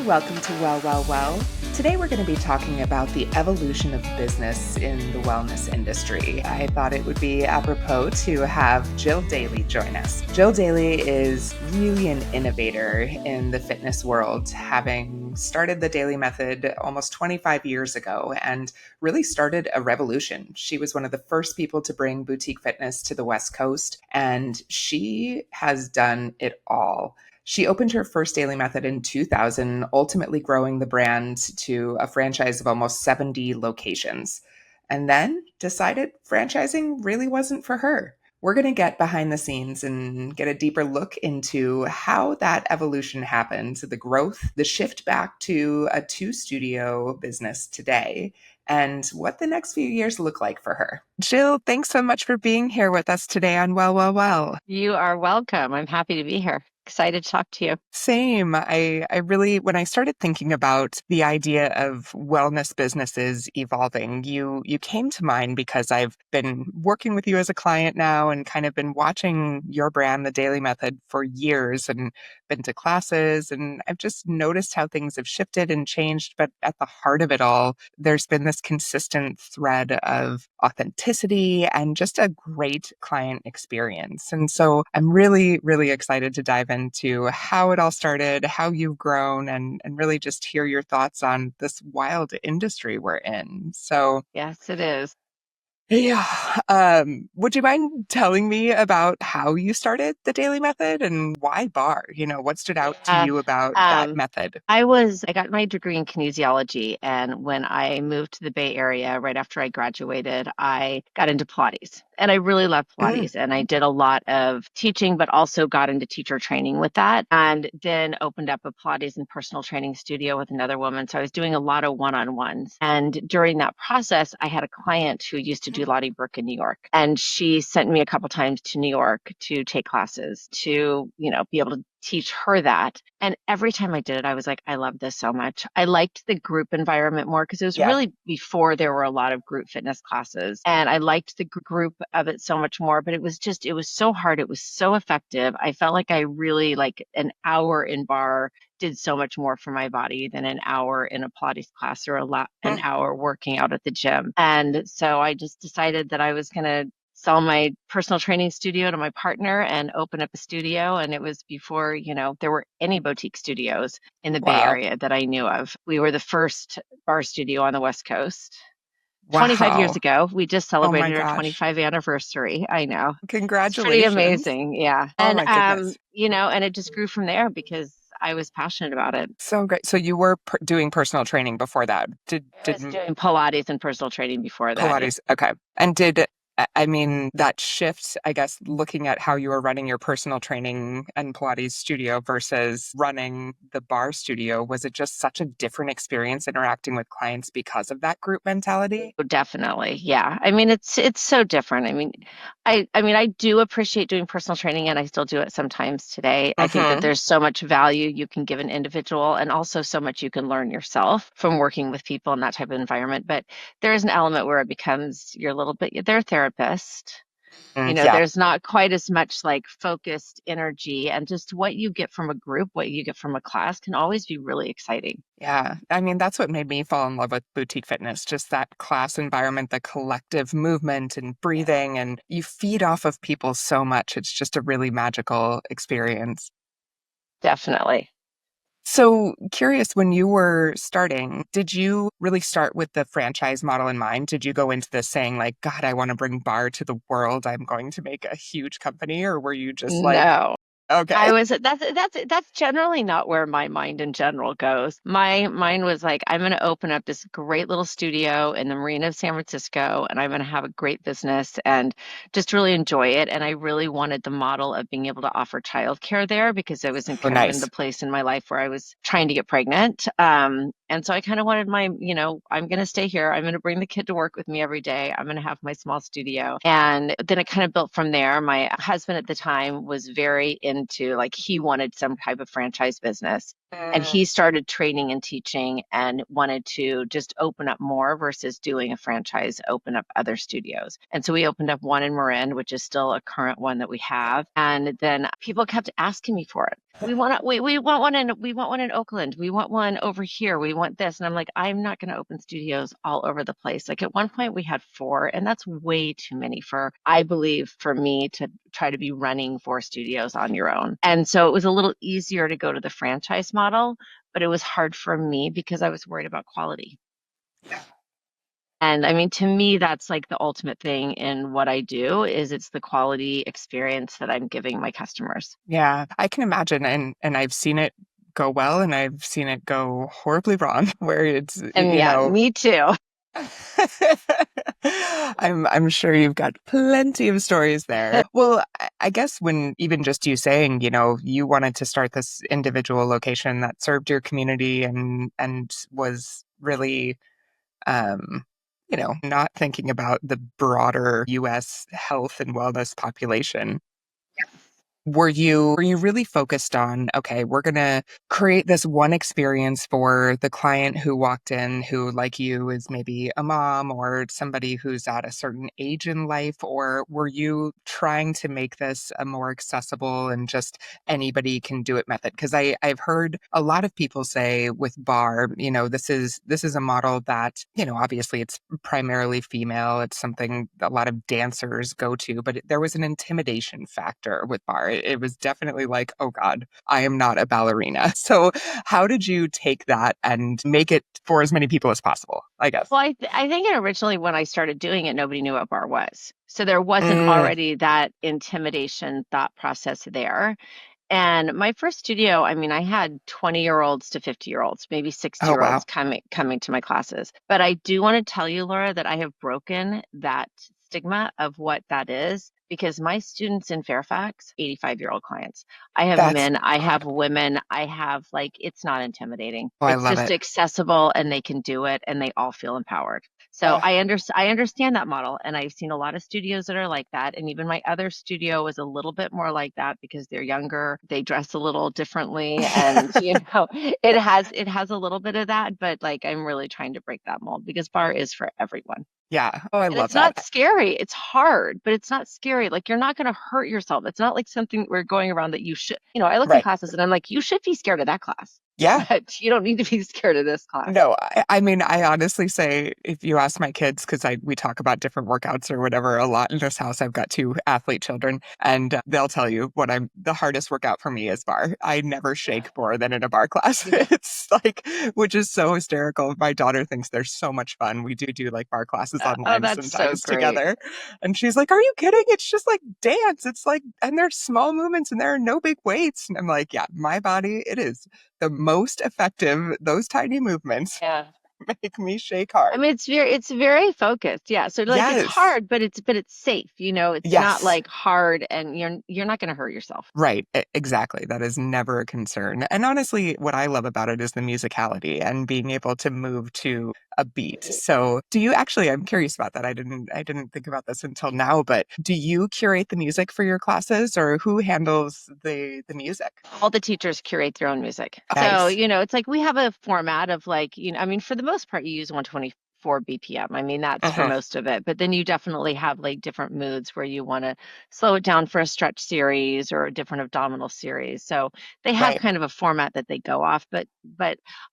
Welcome to Well. Today we're going to be talking about the evolution of business in the wellness industry. I thought it would be apropos to have Jill Dailey join us. Jill Dailey is really an innovator in the fitness world, having started the Dailey Method almost 25 years ago and really started a revolution. She was one of the first people to bring boutique fitness to the West Coast, and she has done it all. She opened her first Dailey Method in 2000, ultimately growing the brand to a franchise of almost 70 locations, and then decided franchising really wasn't for her. We're going to get behind the scenes and get a deeper look into how that evolution happened, the growth, the shift back to a two-studio business today, and what the next few years look like for her. Jill, thanks so much for being here with us today on Well. You are welcome. I'm happy to be here. Excited to talk to you. Same. I really, when I started thinking about the idea of wellness businesses evolving, you came to mind because I've been working with you as a client now and kind of been watching your brand, the Dailey Method, for years and been to classes. And I've just noticed how things have shifted and changed. But at the heart of it all, there's been this consistent thread of authenticity and just a great client experience. And so I'm really, really excited to dive into how it all started, how you've grown, and really just hear your thoughts on this wild industry we're in. So, Yes, it is. yeah. Would you mind telling me about how you started the Dailey Method and why bar? What stood out to Uh, you about that um, method? I got my degree in kinesiology, and when I moved to the Bay Area right after I graduated, I got into Pilates. And I really love Mm, Pilates, and I did a lot of teaching, but also got into teacher training with that, and then opened up a Pilates and personal training studio with another woman. So I was doing a lot of one-on-ones. And during that process, I had a client who used to do Lottie Burke in New York, and she sent me a couple times to New York to take classes to, be able to teach her that. And every time I did it, I was like, I love this so much. I liked the group environment more because it was yeah. really before there were a lot of group fitness classes. And I liked the group of it so much more, but it was so hard. It was so effective. I felt like I really like an hour in bar did so much more for my body than an hour in a Pilates class or an Mm. hour working out at the gym. And so I just decided that I was going to sell my personal training studio to my partner and open up a studio. And it was before, there were any boutique studios in the Bay Wow. Area that I knew of. We were the first bar studio on the West Coast. 25 years Wow. ago, we just Oh my celebrated our gosh. 25th anniversary. I know. It's pretty Congratulations. amazing. Yeah. Oh And, my goodness. and it just grew from there because I was passionate about it. So great. So you were doing personal training before that. I was doing Pilates and personal training before that. Yeah. Pilates. Okay. And I mean, that shift, I guess, looking at how you were running your personal training and Pilates studio versus running the bar studio, was it just such a different experience interacting with clients because of that group mentality? Oh, definitely. Yeah. I mean, it's so different. I do appreciate doing personal training and I still do it sometimes today. I think that Mm-hmm. there's so much value you can give an individual and also so much you can learn yourself from working with people in that type of environment. But there is an element where it becomes you're a little bit they're a therapist. Yeah. There's not quite as much like focused energy and just what you get from a group, what you get from a class can always be really exciting. Yeah. I mean, that's what made me fall in love with boutique fitness, just that class environment, the collective movement and breathing, and you feed off of people so much. It's just a really magical experience. Definitely. So, curious, when you were starting, did you really start with the franchise model in mind? Did you go into this saying, like, God, I want to bring bar to the world. I'm going to make a huge company? Or were you just like, No. okay, I was that's generally not where my mind in general goes. My mind was like, I'm going to open up this great little studio in the Marina of San Francisco, and I'm going to have a great business and just really enjoy it. And I really wanted the model of being able to offer childcare there because I was in oh, kind of in nice. the place in my life where I was trying to get pregnant. And so I kind of wanted I'm going to stay here. I'm going to bring the kid to work with me every day. I'm going to have my small studio. And then it kind of built from there. My husband at the time was very into like he wanted some type of franchise business. And Mm, he started training and teaching and wanted to just open up more versus doing a franchise, open up other studios. And so we opened up one in Marin, which is still a current one that we have. And then people kept asking me for it. We want one in Oakland. We want one over here. We want this. And I'm like, I'm not going to open studios all over the place. Like at one point we had four, and that's way too many for, I believe, for me to try to be running four studios on your own. And so it was a little easier to go to the franchise model, but it was hard for me because I was worried about quality. And I mean, to me, that's like the ultimate thing in what I do is it's the quality experience that I'm giving my customers. yeah, I can imagine, and I've seen it go well, and I've seen it go horribly wrong, where it's, And yeah, me too. I'm sure you've got plenty of stories there. Well, I guess when even just you saying, you wanted to start this individual location that served your community and was really not thinking about the broader US health and wellness population. Were you really focused on, okay, we're gonna create this one experience for the client who walked in who, like you, is maybe a mom or somebody who's at a certain age in life, or were you trying to make this a more accessible and just anybody can do it method? Because I've heard a lot of people say with bar, this is a model that, obviously it's primarily female. It's something a lot of dancers go to, but there was an intimidation factor with bar. It was definitely like, oh God, I am not a ballerina. So how did you take that and make it for as many people as possible, I guess? Well, I think originally when I started doing it, nobody knew what bar was. So there wasn't Mm, already that intimidation thought process there. And my first studio, I mean, I had 20-year-olds to 50-year-olds, maybe oh, 60-year-olds wow. coming to my classes. But I do want to tell you, Laura, that I have broken that stigma of what that is because my students in Fairfax, 85-year-old clients. I have That's men, I have incredible. women, I have like it's not intimidating. Oh, I It's love just it. accessible and they can do it and they all feel empowered. So Uh, I understand that model, and I've seen a lot of studios that are like that. And even my other studio is a little bit more like that because they're younger, they dress a little differently, and it has a little bit of that. But like I'm really trying to break that mold because bar is for everyone. yeah. Oh, I And love it's that. not scary. It's hard, but it's not scary. Like you're not going to hurt yourself. It's not like something we're going around that you should, I look at Right. classes and I'm like, you should be scared of that class, Yeah. but you don't need to be scared of this class. No, I mean, I honestly say if you ask my kids, because we talk about different workouts or whatever a lot in this house. I've got two athlete children, and they'll tell you the hardest workout for me is bar. I never Yeah. shake more than in a bar class. Yeah. It's like, which is so hysterical. My daughter thinks they're so much fun. We do like bar classes Oh, online that's so sometimes great. together, and she's like, "Are you kidding? It's just like dance. It's like, and there's small movements and there are no big weights." And I'm like, "Yeah, my body, it is." The most effective, those tiny movements Yeah. make me shake I hard. mean, it's very focused. Yeah. So like it's Yes. hard, but it's safe. It's not Yes. like hard and you're not going to hurt yourself. Right. Exactly. That is never a concern. And honestly, what I love about it is the musicality and being able to move to a beat. So, do you actually, I'm curious about that. I didn't think about this until now, but do you curate the music for your classes or who handles the music? All the teachers curate their own music. So, Nice. it's like we have a format of like, I mean, for the most part, you use 124 BPM. I mean, that's for Uh-huh. most of it. But then you definitely have like different moods where you want to slow it down for a stretch series or a different abdominal series. So they have Right. kind of a format that they go off. But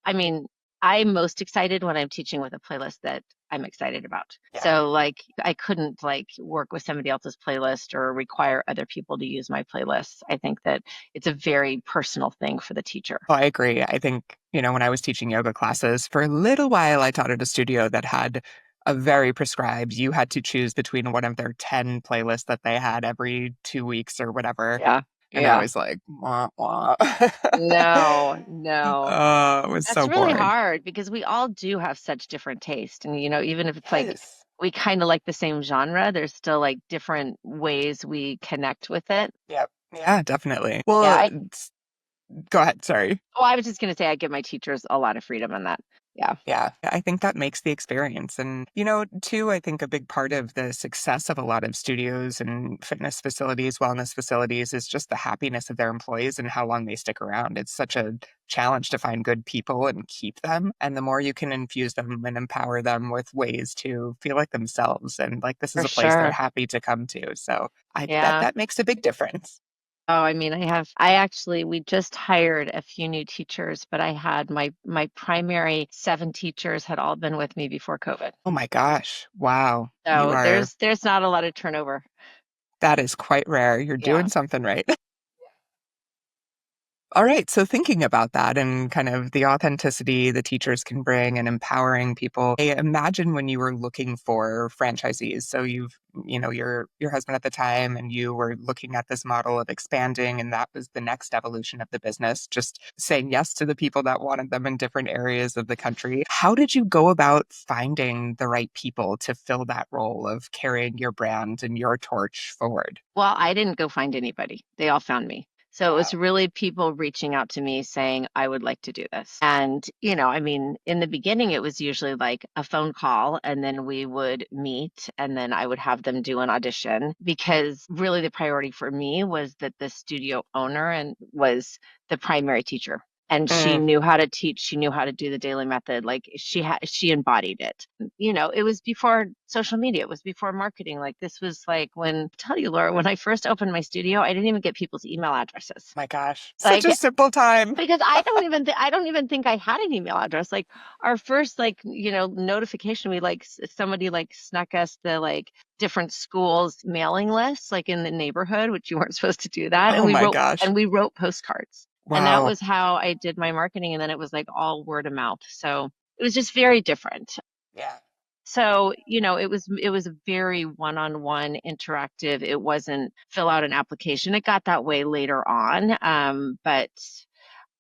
I mean, I'm most excited when I'm teaching with a playlist that I'm excited about. Yeah. So like I couldn't like work with somebody else's playlist or require other people to use my playlists. I think that it's a very personal thing for the teacher. Oh, I agree. I think, when I was teaching yoga classes, for a little while, I taught at a studio that had a very prescribed, you had to choose between one of their 10 playlists that they had every 2 weeks or whatever. Yeah. And I Yeah. was like, wah, wah. No, no. Oh, it was That's so really boring. hard because we all do have such different taste. And, even if it's like Yes. we kind of like the same genre, there's still like different ways we connect with it. Yep. Yeah, definitely. Yeah. Well, go ahead. Sorry. I was just going to say I give my teachers a lot of freedom on that. Yeah, Yeah, I think that makes the experience. And, too, I think a big part of the success of a lot of studios and fitness facilities, wellness facilities is just the happiness of their employees and how long they stick around. It's such a challenge to find good people and keep them. And the more you can infuse them and empower them with ways to feel like themselves and like this is for a place they're sure. happy to come to. So that Yeah. that makes a big difference. Oh, I mean, I actually, we just hired a few new teachers, but I had my primary 7 teachers had all been with me before COVID. Oh my gosh. Wow. So there's not a lot of turnover. That is quite rare. You're doing Yeah. something right. All right. So thinking about that and kind of the authenticity the teachers can bring and empowering people, I imagine when you were looking for franchisees. So your husband at the time and you were looking at this model of expanding, and that was the next evolution of the business, just saying yes to the people that wanted them in different areas of the country. How did you go about finding the right people to fill that role of carrying your brand and your torch forward? Well, I didn't go find anybody. They all found me. So it was Wow. really people reaching out to me saying, I would like to do this. And, I mean, in the beginning, it was usually like a phone call, and then we would meet, and then I would have them do an audition because really the priority for me was that the studio owner and was the primary teacher. And she Mm. knew how to teach. She knew how to do the Dailey method. Like she embodied it. It was before social media, it was before marketing. Like this was like when, tell you, Laura, when I first opened my studio, I didn't even get people's email addresses. My gosh. Such Like a simple time. because I don't even think I had an email address. Like our first notification, we somebody like snuck us the like different schools mailing lists like in the neighborhood, which you weren't supposed to do that. And Oh we my wrote gosh. postcards. And that Wow. was how I did my marketing. And then it was like all word of mouth. So it was just very different. Yeah. So, it was a very one-on-one interactive. It wasn't fill out an application. It got that way later on. But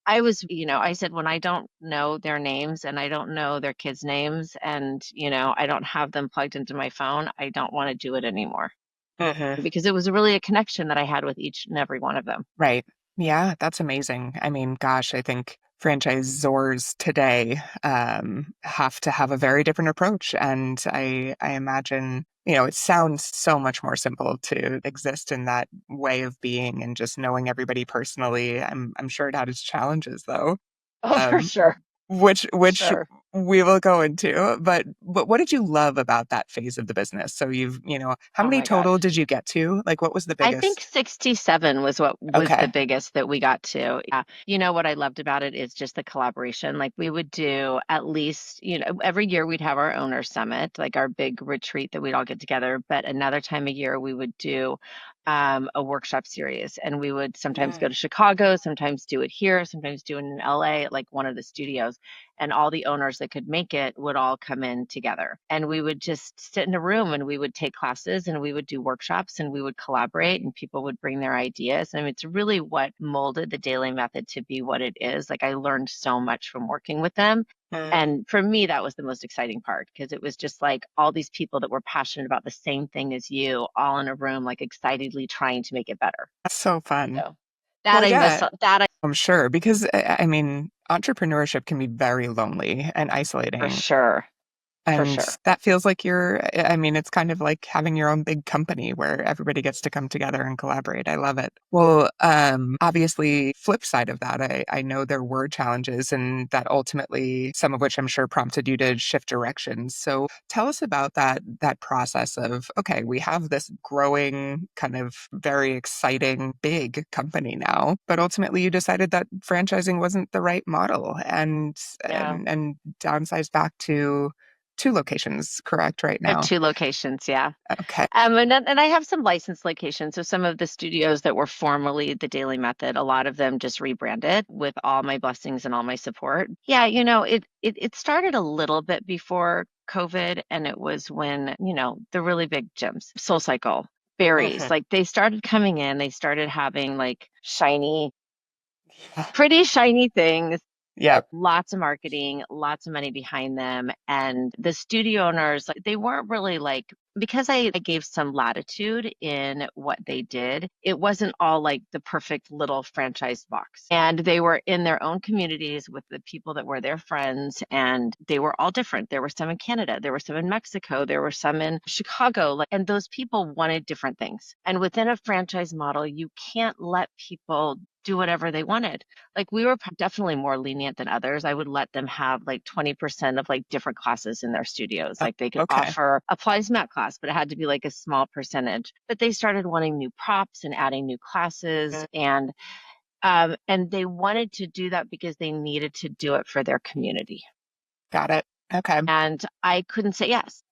I said when I don't know their names and I don't know their kids' names and, I don't have them plugged into my phone, I don't want to do it anymore Hmm. because it was really a connection that I had with each and every one of them. Right. Yeah, that's amazing. I mean, gosh, I think franchisors today have to have a very different approach. And I imagine, it sounds so much more simple to exist in that way of being and just knowing everybody personally. I'm sure it had its challenges though. Oh, for Um, sure. For which sure. we will go into. But what did you love about that phase of the business? So how Oh many my gosh. total did you get to? Like, what was the I think biggest? 67 was what was the Okay. biggest that we got to. Yeah. What I loved about it is just the collaboration. Like we would do at least, every year we'd have our owner summit, like our big retreat that we'd all get together. But another time a year we would do a workshop series, and we would sometimes go Mm. to Chicago, sometimes do it here, sometimes do it in LA at like one of the studios, and all the owners that could make it would all come in together, and we would just sit in a room and we would take classes and we would do workshops and we would collaborate and people would bring their ideas. I mean, it's really what molded the Dailey method to be what it is. Like I learned so much from working with them. Mm. And for me, that was the most exciting part because it was just like all these people that were passionate about the same thing as you, all in a room, like excitedly trying to make it better. That's so fun. So that Well, I miss. yeah, That I'm sure because I mean, entrepreneurship can be very lonely and for isolating. sure. For And sure. that feels like I mean, it's kind of like having your own big company where everybody gets to come together and collaborate. I love it. Well, obviously, flip side of that, I know there were challenges and that ultimately, some of which I'm sure prompted you to shift directions. So tell us about that process of, okay, we have this growing, kind of very exciting, big company now, but ultimately you decided that franchising wasn't the right model and Yeah. and downsized back to 2 locations, correct, right I have now? 2 locations. Yeah. Okay. And I have some licensed locations. So some of the studios that were formerly the Daily Method, a lot of them just rebranded with all my blessings and all my support. Yeah, it started a little bit before COVID, and it was when, the really big gyms, Soul Cycle, Berries, Mhm. like they started coming in, they started having like Yeah. pretty shiny things. Yep. Lots of marketing, lots of money behind them. And the studio owners, like, they weren't really like, because I gave some latitude in what they did, it wasn't all like the perfect little franchise box. And they were in their own communities with the people that were their friends, and they were all different. There were some in Canada, there were some in Mexico, there were some in Chicago, like, and those people wanted different things. And within a franchise model, you can't let people do whatever they wanted. Like, we were definitely more lenient than others. I would let them have like 20% of like different classes in their studios. Like, they could Okay. offer a placemat class, but it had to be like a small percentage. But they started wanting new props and adding new classes, and they wanted to do that because they needed to do it for their community. Got it. Okay. And I couldn't say yes.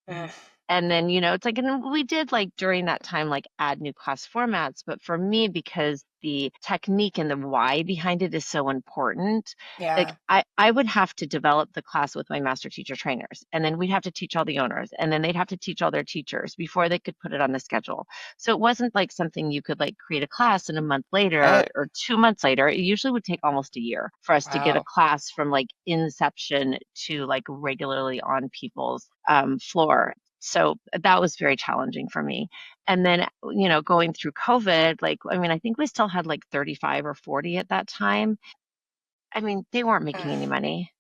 Mm. And then, it's like, and we did like during that time, like add new class formats. But for me, because the technique and the why behind it is so important, like Yeah. I would have to develop the class with my master teacher trainers. And then we'd have to teach all the owners. And then they'd have to teach all their teachers before they could put it on the schedule. So it wasn't like something you could like create a class and a month later Right. or 2 months later. It usually would take almost a year for us to get a Wow. class from like inception to like regularly on people's floor. So that was very challenging for me. And then, going through COVID, like, I mean, I think we still had like 35 or 40 at that time. I mean, they weren't making any Mm. money,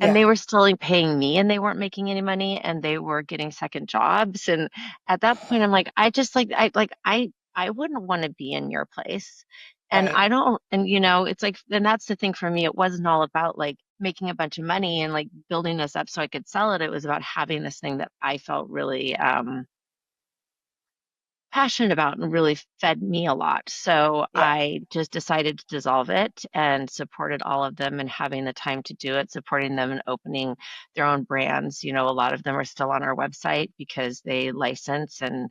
and Yeah. they were still paying me, and they weren't making any money, and they were getting second jobs. And at that point, I'm like, I just I wouldn't want to be in your place. And Right. I don't, and it's like, and that's the thing for me. It wasn't all about like making a bunch of money and like building this up so I could sell it. It was about having this thing that I felt really passionate about and really fed me a lot. So Yeah. I just decided to dissolve it and supported all of them and having the time to do it, supporting them and opening their own brands. A lot of them are still on our website because they license, and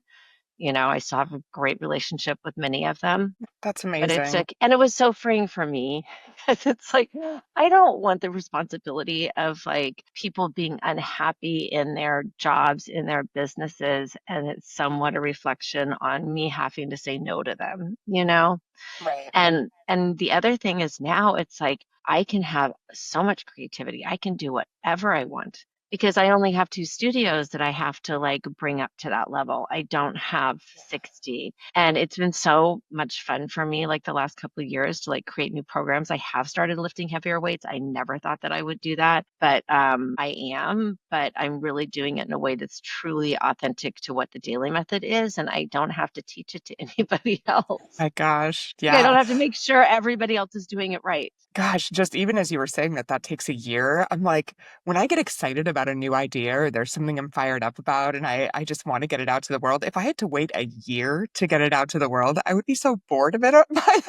I still have a great relationship with many of them. That's But it's amazing. like, and it was so freeing for me because it's like, I don't want the responsibility of like people being unhappy in their jobs, in their businesses. And it's somewhat a reflection on me having to say no to them. Right. And the other thing is now it's like I can have so much creativity. I can do whatever I want because I only have two studios that I have to like bring up to that level. I don't have 60. And it's been so much fun for me like the last couple of years to like create new programs. I have started lifting heavier weights. I never thought that I would do that, but I am, but I'm really doing it in a way that's truly authentic to what the Dailey Method is, and I don't have to teach it to anybody else. My gosh. Yeah, I Yeah. don't have to make sure everybody else is doing it right. Gosh, just even as you were saying that takes a year, I'm like, when I get excited about a new idea or there's something I'm fired up about and I just want to get it out to the world, if I had to wait a year to get it out to the world, I would be so bored of it by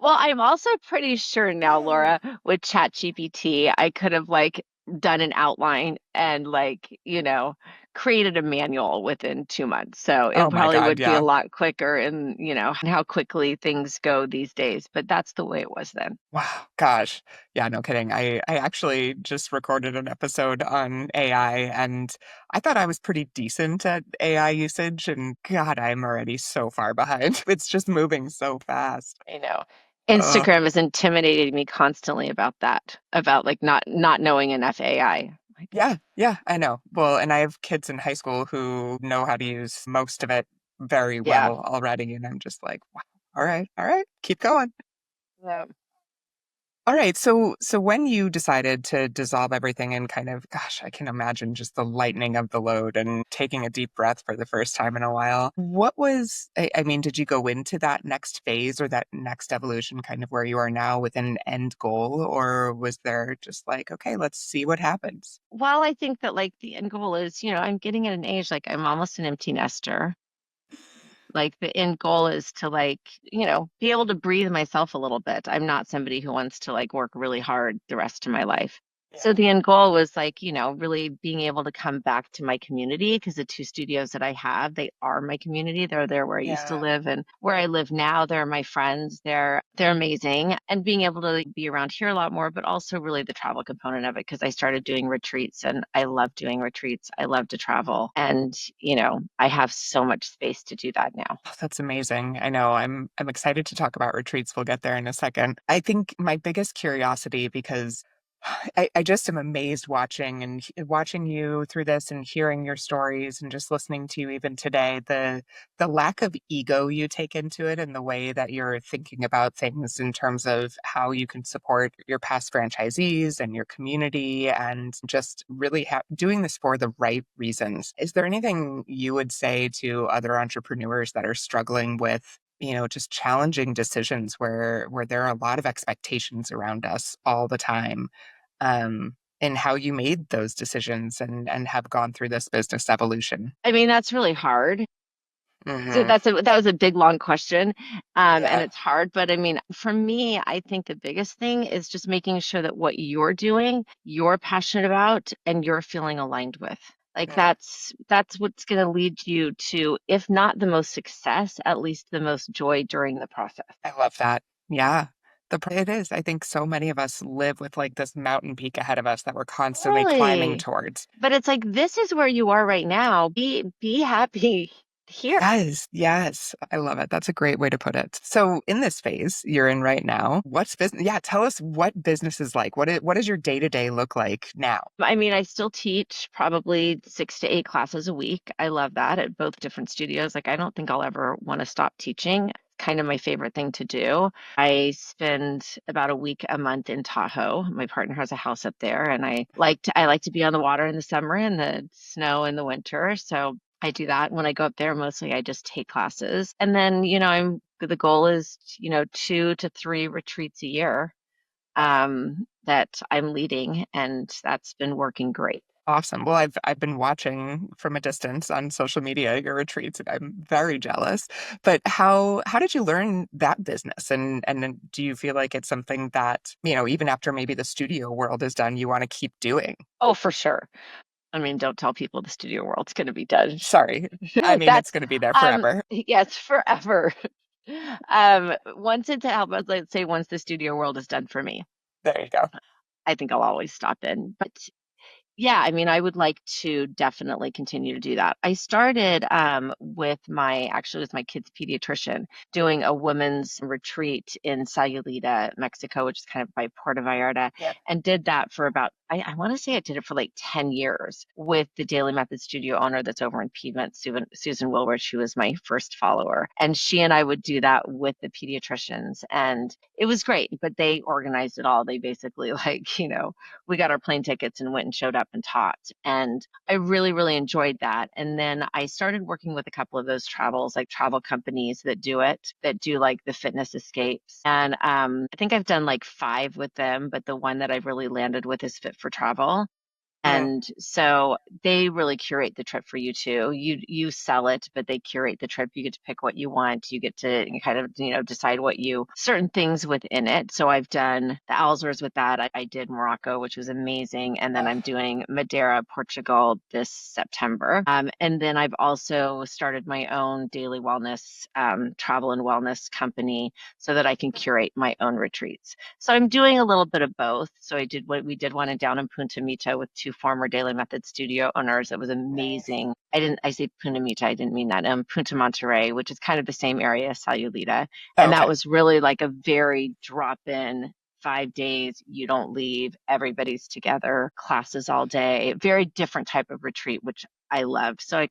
Well, I'm also pretty sure now, Laura, with ChatGPT, I could have like done an outline and like, created a manual within 2 months. So it Oh my probably God, would be a yeah. lot quicker and, how quickly things go these days. But that's the way it was then. Wow, gosh. Yeah, no kidding. I actually just recorded an episode on AI and I thought I was pretty decent at AI usage and God, I'm already so far behind. It's just moving so fast. I know. Uh, Instagram has intimidated me constantly about that, about like not knowing enough AI. Like, yeah, yeah, I know. Well, and I have kids in high school who know how to use most of it very yeah. well already and I'm just like, wow. All right, keep going. Yeah. All right. So when you decided to dissolve everything and kind of, gosh, I can imagine just the lightening of the load and taking a deep breath for the first time in a while. What was, I mean, did you go into that next phase or that next evolution kind of where you are now with an end goal? Or was there just like, okay, let's see what happens? Well, I think that like the end goal is, I'm getting at an age like I'm almost an empty nester. Like the end goal is to like, be able to breathe myself a little bit. I'm not somebody who wants to like work really hard the rest of my life. So the end goal was like, really being able to come back to my community because the two studios that I have, they are my community. They're there where I used to Yeah. live and where I live now. They're my friends. They're amazing. And being able to be around here a lot more, but also really the travel component of it because I started doing retreats and I love doing retreats. I love to travel. And, I have so much space to do that now. Oh, that's amazing. I know. I'm excited to talk about retreats. We'll get there in a second. I think my biggest curiosity, because I just am amazed watching you through this and hearing your stories and just listening to you even today, the lack of ego you take into it and the way that you're thinking about things in terms of how you can support your past franchisees and your community and just really doing this for the right reasons. Is there anything you would say to other entrepreneurs that are struggling with just challenging decisions where there are a lot of expectations around us all the time, and how you made those decisions and have gone through this business evolution? I mean, that's really hard. So Hmm. that was a big long question. And Yeah. it's hard, but I mean, for me, I think the biggest thing is just making sure that what you're doing, you're passionate about and you're feeling aligned with. Like Mm, that's what's going to lead you to, if not the most success, at least the most joy during the process. I love that. Yeah. It is. I think so many of us live with like this mountain peak ahead of us that we're constantly climbing Really? towards. But it's like this is where you are right now. Be happy here. Yes, yes. I love it. That's a great way to put it. So in this phase you're in right now, what's business? Yeah, tell us what business is like. What does your day-to-day look like now? I mean, I still teach probably 6 to 8 classes a week. I love that at both different studios. Like, I don't think I'll ever want to stop teaching. Kind of my favorite thing to do. I spend about a week a month in Tahoe. My partner has a house up there, and I like to be on the water in the summer and the snow in the winter. So I do that. When I go up there, mostly I just take classes. And then, the goal is, 2 to 3 retreats a year that I'm leading, and that's been working great. Awesome. Well, I've been watching from a distance on social media your retreats, and I'm very jealous. But how did you learn that business? And then do you feel like it's something that, even after maybe the studio world is done, you want to keep doing? Oh, for sure. I mean, don't tell people the studio world's going to be done. Sorry. I mean, it's That's going to be there forever. yes, forever. Once it's out, let's say once the studio world is done for me, There you go. I think I'll always stop in. But yeah, I mean, I would like to definitely continue to do that. I started with my kid's pediatrician doing a women's retreat in Sayulita, Mexico, which is kind of by Puerto Vallarta, Yeah. and did that for about, I want to say I did it for like 10 years with the Dailey Method studio owner that's over in Piedmont, Susan Wilbur. She was my first follower. And she and I would do that with the pediatricians. And it was great, but they organized it all. They basically, like, we got our plane tickets and went and showed up and taught. And I really, really enjoyed that. And then I started working with a couple of those like travel companies that do it, that do like the fitness escapes. And I think I've done like 5 with them, but the one that I've really landed with is Fit for Travel. Mm. And so they really curate the trip for you too. You sell it, but they curate the trip. You get to pick what you want. You get to kind of, decide certain things within it. So I've done the Alzers with that. I did Morocco, which was amazing. And then Oh, I'm doing Madeira, Portugal this September. And then I've also started my own daily wellness, travel and wellness company so that I can curate my own retreats. So I'm doing a little bit of both. So we did one down in Punta Mita with 2 former Daily Method studio owners. It was nice. amazing. I say Punta Mita, I didn't mean that. Punta Monterrey, which is kind of the same area as Sayulita. And that Okay. was really like a very drop in 5 days, you don't leave, everybody's together, classes all day, very different type of retreat, which I love. So I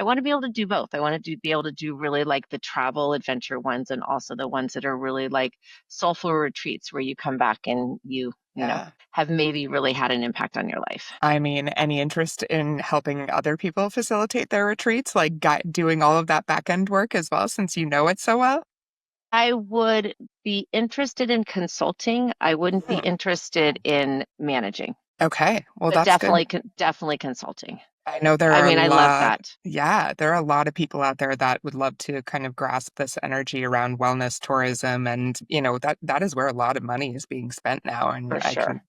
want to be able to do both. I want to be able to do really like the travel adventure ones and also the ones that are really like soulful retreats where you come back and Yeah. have maybe really had an impact on your life. I mean, any interest in helping other people facilitate their retreats, like doing all of that back end work as well, since you know it so well? I would be interested in consulting. I wouldn't be Hmm. interested in managing, Okay. Well, but that's good. definitely consulting. I know there I are a mean, I love lot, that yeah, there are a lot of people out there that would love to kind of grasp this energy around wellness tourism. And, that is where a lot of money is being spent now. And for I can sure.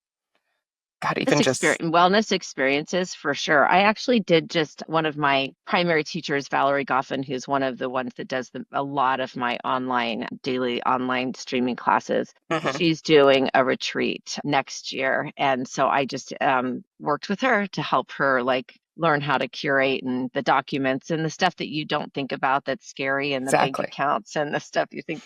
God, even just, Wellness experiences for sure. I actually did just one of my primary teachers, Valerie Goffin, who's one of the ones that does a lot of my online daily online streaming classes. mhm, She's doing a retreat next year, and so I just worked with her to help her like learn how to curate and the documents and the stuff that you don't think about that's scary and the bank exactly. accounts and the stuff you think,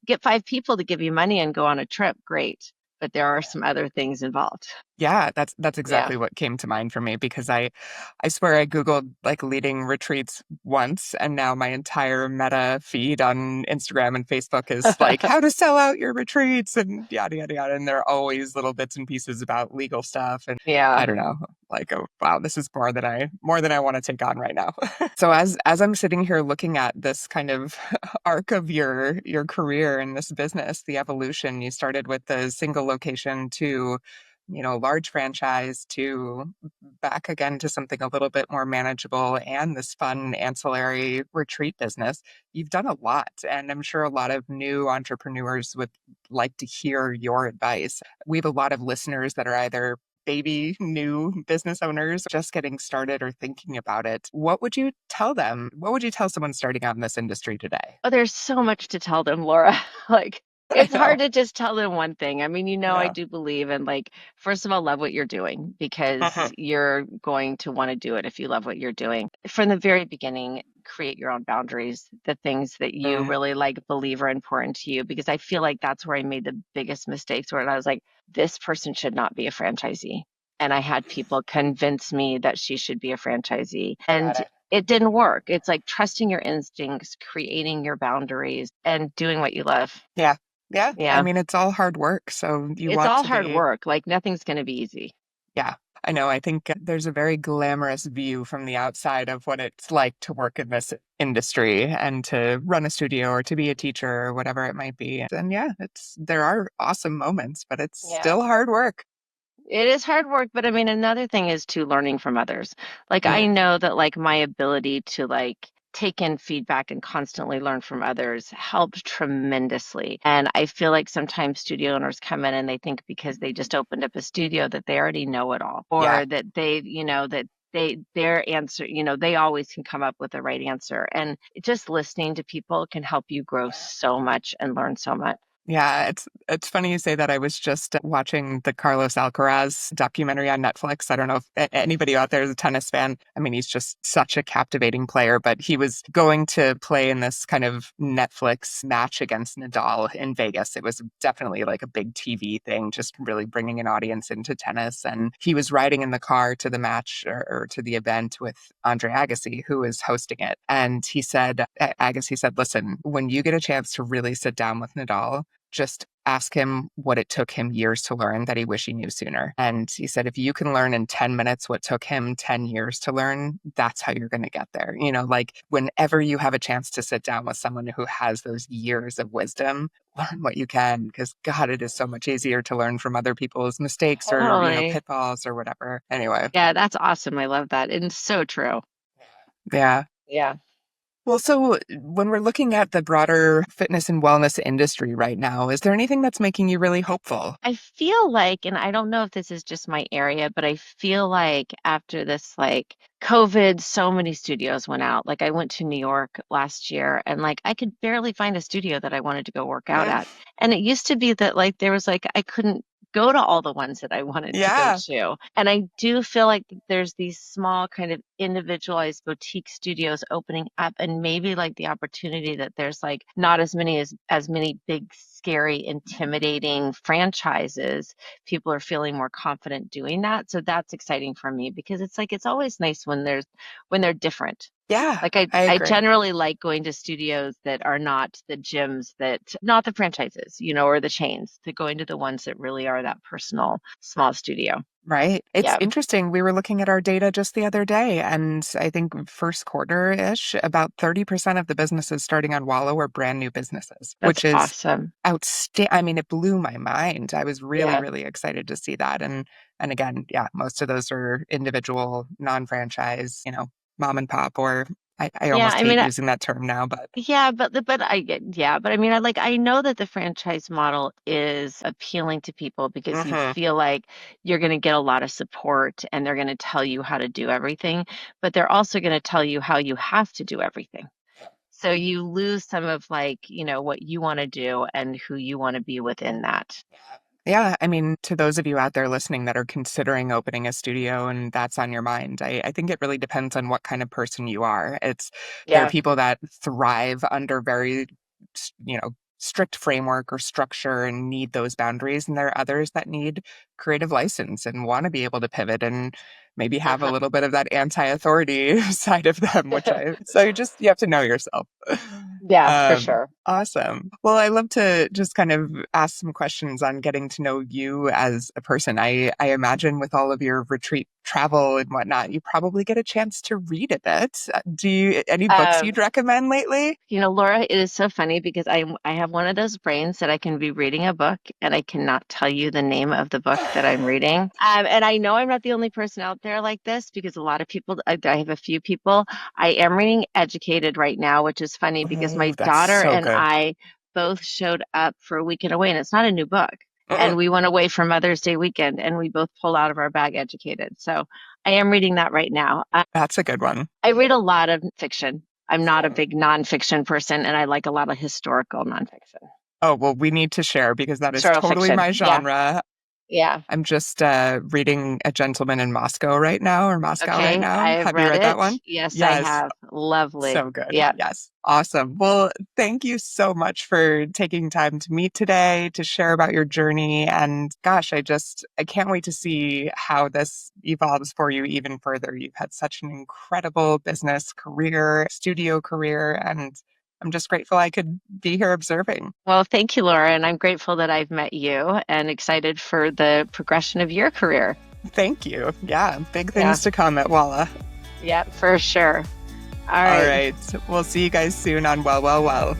get 5 people to give you money and go on a trip, great. But there are some other things involved. Yeah, that's Yeah. exactly what came to mind for me because I swear I Googled like leading retreats once and now my entire meta feed on Instagram and Facebook is like how to sell out your retreats and yada yada yada. And there are always little bits and pieces about legal stuff. And I Yeah. don't know, like oh wow, this is more than I want to take on right now. So as I'm sitting here looking at this kind of arc of your career in this business, the evolution, you started with the single location to large franchise to back again to something a little bit more manageable and this fun ancillary retreat business. You've done a lot, and I'm sure a lot of new entrepreneurs would like to hear your advice. We have a lot of listeners that are either baby new business owners just getting started or thinking about it. What would you tell them? What would you tell someone starting out in this industry today? Oh, there's so much to tell them, Laura. Like, I it's hard know. to just tell them one thing. I mean, I Yeah. do believe in like, first of all, love what you're doing because Mhm. you're going to want to do it if you love what you're doing. From the very beginning, create your own boundaries, the things that you Mm, really like believe are important to you, because I feel like that's where I made the biggest mistakes where I was like, this person should not be a franchisee. And I had people convince me that she should be a franchisee. And got it. it didn't work. It's like trusting your instincts, creating your boundaries, and doing what you love. Yeah. Yeah. I Yeah. mean, it's all hard work. So you It's want all to hard be, work. Like nothing's going to be easy. yeah, I know. I think there's a very glamorous view from the outside of what it's like to work in this industry and to run a studio or to be a teacher or whatever it might be. And yeah, there are awesome moments, but it's Yeah. still hard work. It is hard work, but I mean, another thing is to learning from others. Like I Mm, know that like my ability to like take in feedback and constantly learn from others helped tremendously. And I feel like sometimes studio owners come in and they think because they just opened up a studio that they already know it all, yeah. or that that their answer, they always can come up with the right answer. And just listening to people can help you grow so much and learn so much. Yeah, it's funny you say that. I was just watching the Carlos Alcaraz documentary on Netflix. I don't know if anybody out there is a tennis fan. I mean, he's just such a captivating player, but he was going to play in this kind of Netflix match against Nadal in Vegas. It was definitely like a big TV thing, just really bringing an audience into tennis. And he was riding in the car to the match or to the event with Andre Agassi, who is hosting it. And Agassi said, listen, when you get a chance to really sit down with Nadal, just ask him what it took him years to learn that he wish he knew sooner. And he said, if you can learn in 10 minutes what took him 10 years to learn, that's how you're going to get there. Like whenever you have a chance to sit down with someone who has those years of wisdom, learn what you can, because God, it is so much easier to learn from other people's mistakes or, Totally. pitfalls or whatever. Anyway, Yeah, that's awesome. I love that. And it's so true. yeah. Yeah. Well, so when we're looking at the broader fitness and wellness industry right now, is there anything that's making you really hopeful? I feel like, and I don't know if this is just my area, but I feel like after this, like COVID, so many studios went out. Like I went to New York last year and like I could barely find a studio that I wanted to go work out Mm, at. And it used to be that like there was like I couldn't go to all the ones that I wanted to go yeah. to. And I do feel like there's these small kind of individualized boutique studios opening up and maybe like the opportunity that there's like not as many big scary intimidating franchises. People are feeling more confident doing that, so that's exciting for me because it's like it's always nice when they're different. Yeah, Like I, I I agree. generally like going to studios that are not the gyms that, not the franchises, or the chains, to going to the ones that really are that personal small studio. Right. It's Yeah, interesting. We were looking at our data just the other day, and I think first quarter-ish, about 30% of the businesses starting on Wallow are brand new businesses, that's which is awesome. outstanding. I mean, it blew my mind. I was really, Yeah. really excited to see that. And again, yeah, most of those are individual, non-franchise, mom and pop or I Yeah, almost I hate mean, using that term now, but but I mean, I know that the franchise model is appealing to people because you mhm. feel like you're going to get a lot of support and they're going to tell you how to do everything, but they're also going to tell you how you have to do everything. So you lose some of what you want to do and who you want to be within that. Yeah, I mean, to those of you out there listening that are considering opening a studio and that's on your mind, I think it really depends on what kind of person you are. There are Yeah. people that thrive under very, strict framework or structure and need those boundaries. And there are others that need creative license and want to be able to pivot and maybe have a Uh-huh. little bit of that anti-authority side of them, so you have to know yourself. Yeah, for sure. Awesome. Well, I love to just kind of ask some questions on getting to know you as a person. I imagine with all of your retreat travel and whatnot, you probably get a chance to read a bit. Any books Um, you'd recommend lately? Laura, it is so funny because I have one of those brains that I can be reading a book and I cannot tell you the name of the book that I'm reading. And I know I'm not the only person out there like this because a lot of people, I have a few people. I am reading Educated right now, which is funny because Oh, my that's daughter so and good. I both showed up for a weekend away, and it's not a new book. Mm, And we went away for Mother's Day weekend and we both pulled out of our bag Educated. So I am reading that right now. that's a good one. I read a lot of fiction. I'm not a big nonfiction person, and I like a lot of historical nonfiction. Oh, well, we need to share because that is Historical totally fiction. my Yeah. genre. Yeah. I'm just reading A Gentleman in Moscow right Okay. now. I've Have you read read that it. one? Yes, I Yes. have. Lovely. So good. Yeah. Yes. Awesome. Well, thank you so much for taking time to meet today, to share about your journey. And gosh, I can't wait to see how this evolves for you even further. You've had such an incredible business career, studio career, and I'm just grateful I could be here observing. Well, thank you, Laura. And I'm grateful that I've met you and excited for the progression of your career. Thank you. Yeah. Big Yeah. things to come at Walla. Yeah, for sure. All All right. right. We'll see you guys soon on Well, Well, Well.